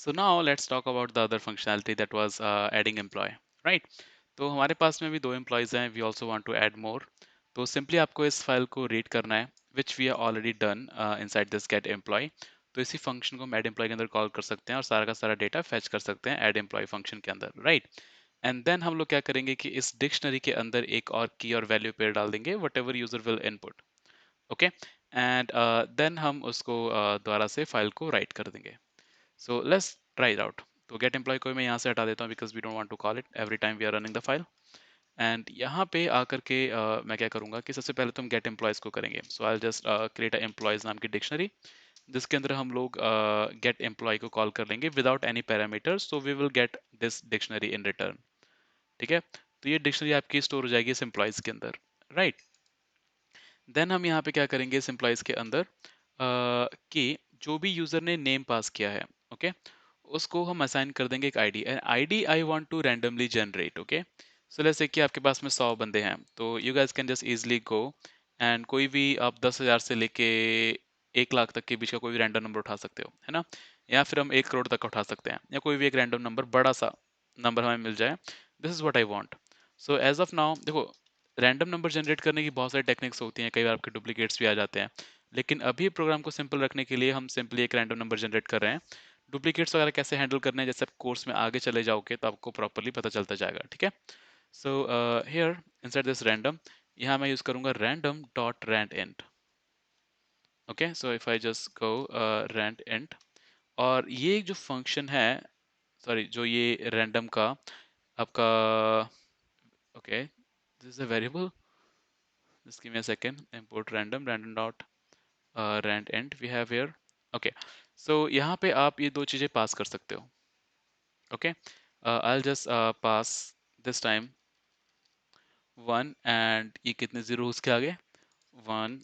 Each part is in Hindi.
So now let's talk about the other functionality that was adding employee, right? तो हमारे पास में भी दो employees हैं, we also want to add more. तो simply आपको इस फाइल को read करना है, which we are already done inside this get employee. तो इसी फंक्शन को हम add employee के अंदर कॉल कर सकते हैं और सारा का सारा डेटा फेच कर सकते हैं add employee फंक्शन के अंदर, right? एंड देन हम लोग क्या करेंगे कि इस डिक्शनरी के अंदर एक और की और वैल्यू पेयर डाल देंगे whatever user will input, okay? And then हम उसको दोबारा से फाइल को राइट कर देंगे. So let's try it out. तो get employee को मैं यहाँ से हटा देता हूँ because we don't want to call it every time we are running the file. And यहाँ पे आकर के मैं क्या करूँगा कि सबसे पहले तो हम get employees को करेंगे. So I'll just create a employees नाम की dictionary जिसके अंदर हम लोग get employee को कॉल कर लेंगे without any parameters. So we will get this dictionary in return. ठीक है? तो ये dictionary आपकी स्टोर हो जाएगी इस employees के अंदर, right? देन हम यहाँ पे क्या करेंगे इस एम्प्लॉयज के अंदर कि जो भी यूजर ने नेम पास किया है, ओके, उसको हम असाइन कर देंगे एक ID. And ID I want to randomly generate, okay? So let's say कि आपके पास में 100 बंदे हैं, तो you guys can just easily go and कोई भी आप 10,000 से लेके 1 लाख तक के बीच का कोई भी रैंडम नंबर उठा सकते हो, है ना? या फिर हम 1 करोड़ तक का उठा सकते हैं, या कोई भी एक रैंडम नंबर बड़ा सा नंबर हमें मिल जाए. This is what I want. So as of now देखो, रैंडम नंबर जनरेट करने की बहुत सारी टेक्निक्स होती हैं, कई बार आपके डुप्लीकेट्स भी आ जाते हैं, लेकिन अभी प्रोग्राम को सिंपल रखने के लिए हम सिंपली एक रैंडम नंबर जनरेट कर रहे हैं. डुप्लीकेट्स वगैरह कैसे हैंडल करने हैं जैसे आप कोर्स में आगे चले जाओगे तो आपको प्रॉपरली पता चलता जाएगा, ठीक है? So here inside this random, यहाँ मैं यूज करूंगा random dot rand int. Okay, so if I just go rand int, और ये जो फंक्शन है, सॉरी, जो ये रैंडम का आपका, okay, this is a variable. Just give me a second. Import random dot rand int we have here. Okay. So यहाँ पे आप ये दो चीजें पास कर सकते हो. Okay. I'll just pass this time 1 and ये कितने जीरो उसके आगे 1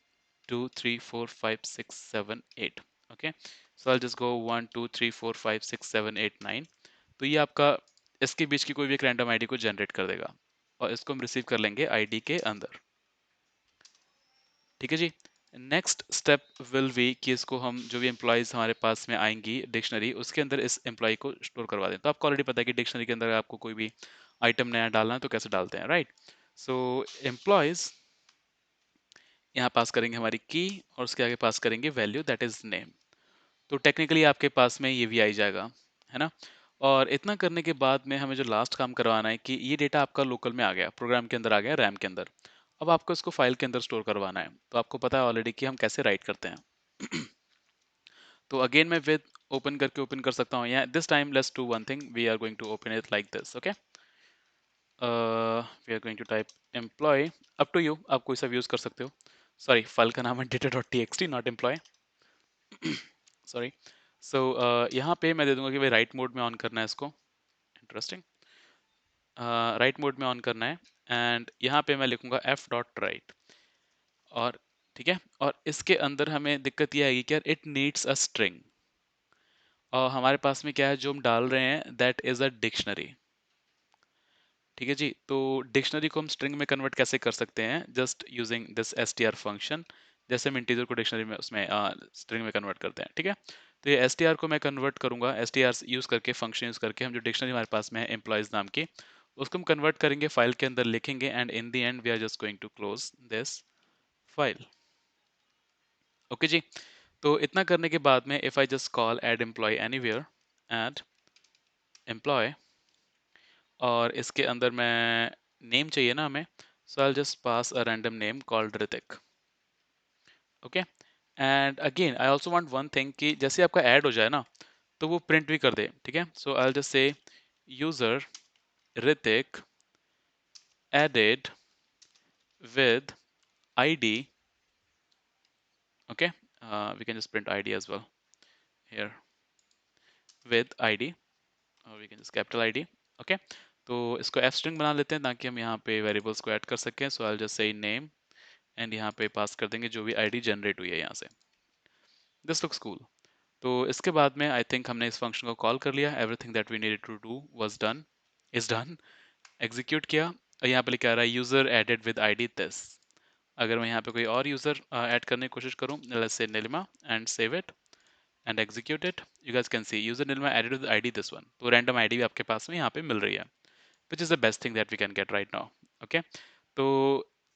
2 3 4 5 6 7 8. Okay. So I'll just go 1 2 3 4 5 6 7 8 9. तो ये आपका इसके बीच की कोई भी एक रैंडम आईडी को जनरेट कर देगा और इसको हम रिसीव कर लेंगे आईडी के अंदर. ठीक है जी. नेक्स्ट स्टेप विल बी कि इसको हम जो भी एम्प्लॉयज हमारे पास में आएंगी डिक्शनरी उसके अंदर इस एम्प्लॉय को स्टोर करवा दें. तो आपको ऑलरेडी पता है कि डिक्शनरी के अंदर आपको कोई भी आइटम नया डालना है तो कैसे डालते हैं, राइट? सो एम्प्लॉयज यहाँ पास करेंगे हमारी की और उसके आगे पास करेंगे वैल्यू दैट इज नेम. तो टेक्निकली आपके पास में ये भी आई जाएगा, है ना? और इतना करने के बाद में हमें जो लास्ट काम करवाना है कि ये डेटा आपका लोकल में आ गया, प्रोग्राम के अंदर आ गया, रैम के अंदर. अब आपको इसको फाइल के अंदर स्टोर करवाना है. तो आपको पता है ऑलरेडी कि हम कैसे राइट करते हैं. तो अगेन मैं विद ओपन करके ओपन कर सकता हूँ. या this time let's do one thing, we are going to open it like this. Okay, we are going to type employee. Up to you, आप कोई सा यूज कर सकते हो. सॉरी, फाइल का नाम है data.txt, नॉट एम्प्लॉय. सॉरी. सो यहाँ पे मैं दे दूंगा कि भाई राइट मोड में ऑन करना है इसको. इंटरेस्टिंग. राइट मोड में ऑन करना है एंड यहाँ पे मैं लिखूंगा f.write. और ठीक है, और इसके अंदर हमें दिक्कत ये आएगी कि यार इट नीड्स अ स्ट्रिंग. और हमारे पास में क्या है जो हम डाल रहे हैं, दैट इज अ डिक्शनरी. ठीक है जी. तो डिक्शनरी को हम स्ट्रिंग में कन्वर्ट कैसे कर सकते हैं, just using this str function. जैसे हम इंटीजर को डिक्शनरी में उसमें स्ट्रिंग में कन्वर्ट करते हैं, ठीक है? तो ये str को मैं कन्वर्ट करूंगा, str यूज करके, फंक्शन यूज करके, हम जो डिक्शनरी हमारे पास में है एम्प्लॉयज नाम की, उसको हम कन्वर्ट करेंगे, फाइल के अंदर लिखेंगे and in the end we are just going to close this file. Okay जी. तो इतना करने के बाद में if I just call add employ anywhere, add employ, और इसके अंदर मैं नेम चाहिए ना हमें, so I just pass a random name called Hrithik. Okay. And again I also want one thing कि जैसे आपका ऐड हो जाए ना तो वो प्रिंट भी कर दे, ठीक है? So I just say user Hrithik added with id. Okay, we can just print id as well here with id, or we can just capital id. Okay, तो इसको f string बना लेते हैं ताकि हम यहाँ पे वेरिएबल्स को ऐड कर सकें. So I just say name and यहाँ पे पास कर देंगे जो भी आईडी जनरेट हुई है यहाँ से. This looks cool. तो इसके बाद में आई थिंक हमने इस फंक्शन को कॉल कर लिया. Everything that we needed to do was done, is done. Execute किया और यहाँ पे लिखा आ रहा है user added with ID this. अगर मैं यहाँ पे कोई और यूजर ऐड करने की कोशिश करूँ, let's say Neelima, and save it, and execute it, you guys can see user name added to the ID this one. तो random ID भी आपके पास में यहाँ पे मिल रही है, which is the best thing that we can get right now. Okay, तो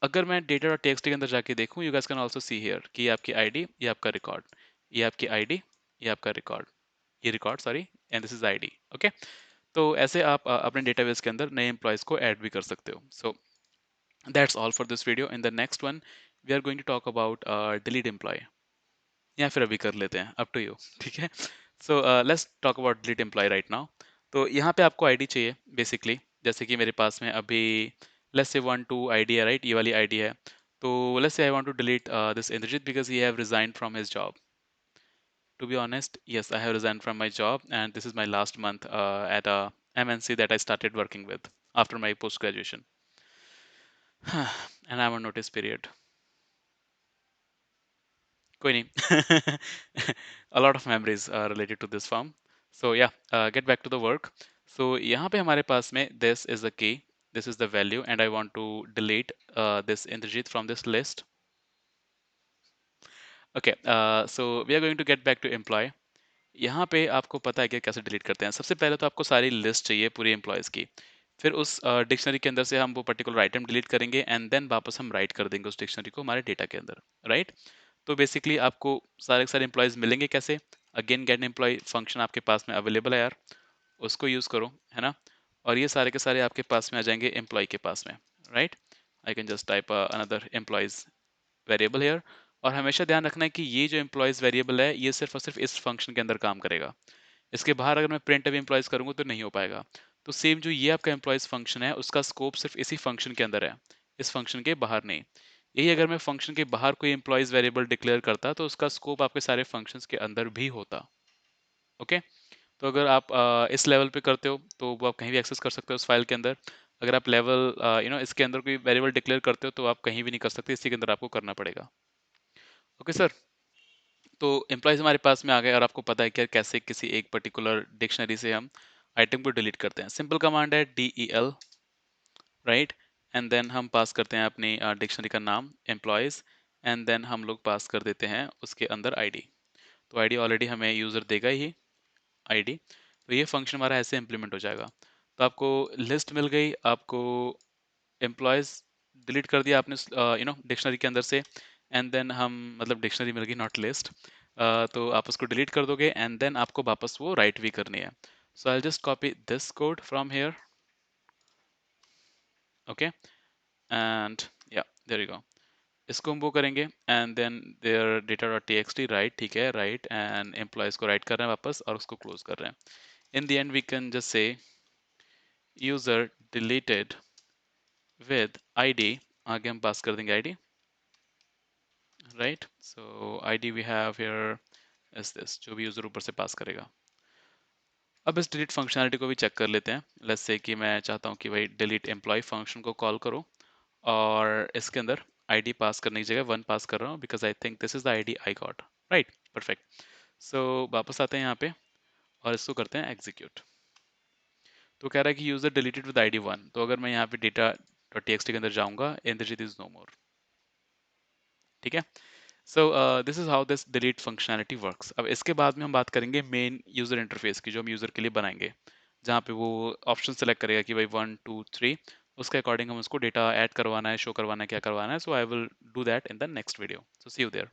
अगर मैं data और txt के अंदर जाके देखूँ, you guys can also see here कि ये आपकी ID, ये आपका record, ये आपकी ID, ये आपका record, ये record sorry, and this is ID. Okay, तो ऐसे आप अपने डेटाबेस के अंदर नए एम्प्लॉयज को ऐड भी कर सकते हो. So that's all for this video. In the next one we are going to talk about delete employee, या फिर अभी कर लेते हैं, अप टू यू. ठीक है, so let's talk about delete employee right now. तो यहाँ पे आपको आईडी चाहिए बेसिकली, जैसे कि मेरे पास में अभी लेट्स से 1 2 आईडी है, राइट, ये वाली आईडी है. तो let's say I want to delete this Indrajit because he have resigned from his job. To be honest, yes, I have resigned from my job, and this is my last month at a MNC that I started working with after my post graduation. And I'm on notice period. कोई नहीं. A lot of memories are related to this firm. So yeah, get back to the work. So यहाँ पे हमारे पास में this is the key, this is the value, and I want to delete this Indrajit from this list. Okay, so we are going to get back to employee. यहाँ पे आपको पता है कि कैसे डिलीट करते हैं. सबसे पहले तो आपको सारी लिस्ट चाहिए पूरी एम्प्लॉयज़ की. फिर उस डिक्शनरी के अंदर से हम वो पर्टिकुलर आइटम डिलीट करेंगे, एंड देन वापस हम राइट कर देंगे उस डिक्शनरी को हमारे डेटा के अंदर, राइट. तो बेसिकली आपको सारे के सारे एम्प्लॉयज़ मिलेंगे कैसे. अगेन गेट एम्प्लॉय फंक्शन आपके पास में अवेलेबल है यार, उसको यूज़ करो, है ना. और ये सारे के सारे आपके पास में आ जाएंगे एम्प्लॉय के पास में, right. I can just type another employees variable here. और हमेशा ध्यान रखना है कि ये जो एम्प्लॉयज़ वेरिएबल है ये सिर्फ और सिर्फ इस फंक्शन के अंदर काम करेगा. इसके बाहर अगर मैं प्रिंट अभी एम्प्लॉयज़ करूंगा तो नहीं हो पाएगा. तो सेम जो ये आपका एम्प्लॉयज़ फंक्शन है उसका स्कोप सिर्फ इसी फंक्शन के अंदर है, इस फंक्शन के बाहर नहीं. यही अगर मैं फंक्शन के बाहर कोई एम्प्लॉयज़ वेरिएबल डिक्लेयर करता तो उसका स्कोप आपके सारे फंक्शंस के अंदर भी होता. ओके, तो अगर आप इस लेवल पे करते हो तो वो आप कहीं भी एक्सेस कर सकते हो उस फाइल के अंदर. अगर आप लेवल इसके अंदर कोई वेरिएबल डिक्लेयर करते हो तो आप कहीं भी नहीं कर सकते, इसी के अंदर आपको करना पड़ेगा. ओके सर, तो एम्प्लॉयज हमारे पास में आ गए और आपको पता है कि कैसे किसी एक पर्टिकुलर डिक्शनरी से हम आइटम को डिलीट करते हैं. सिंपल कमांड है del, राइट. एंड देन हम पास करते हैं अपनी डिक्शनरी का नाम एम्प्लॉयज, एंड देन हम लोग पास कर देते हैं उसके अंदर आईडी. तो आईडी ऑलरेडी हमें यूज़र देगा ही आईडी. तो ये फंक्शन हमारा ऐसे इम्प्लीमेंट हो जाएगा. तो आपको लिस्ट मिल गई, आपको एम्प्लॉयज डिलीट कर दिया आपने डिक्शनरी के अंदर से, एंड देन हम मतलब डिक्शनरी मिल गई नॉट लिस्ट. तो आप उसको डिलीट कर दोगे एंड देन आपको वापस वो राइट भी करनी है. So I just copy this code from here. Okay, and yeah there you go. इसको हम वो करेंगे and then there data dot T X T, right, ठीक है, राइट, एंड एम्प्लॉयज को राइट कर रहे हैं वापस और उसको क्लोज कर रहे हैं. In the end we can just say user deleted with ID. आगे हम पास कर देंगे ID, right. So ID we have here is this, जो भी यूजर ऊपर से पास करेगा. अब इस डिलीट फंक्शनैलिटी को भी चेक कर लेते हैं. लेट्स से कि मैं चाहता हूँ कि भाई डिलीट एम्प्लॉय फंक्शन को कॉल करो और इसके अंदर आईडी पास करने की जगह 1 पास कर रहा हूँ because I think this is the ID I got, right, perfect. So वापस आते हैं यहाँ पे और इसको करते हैं एग्जीक्यूट. तो कह रहा है कि यूजर डिलीटेड विद आईडी 1. तो अगर मैं यहाँ पे डेटा डॉट टी के अंदर जाऊँगा, इंद्रजीत इज नो मोर. ठीक है. So this is how this delete functionality works. अब इसके बाद में हम बात करेंगे मेन यूजर इंटरफेस की, जो हम यूजर के लिए बनाएंगे, जहाँ पे वो ऑप्शन सेलेक्ट करेगा कि भाई 1 2 3, उसके अकॉर्डिंग हम उसको डेटा ऐड करवाना है, शो करवाना है, क्या करवाना है. So I will do that in the next video. So see you there.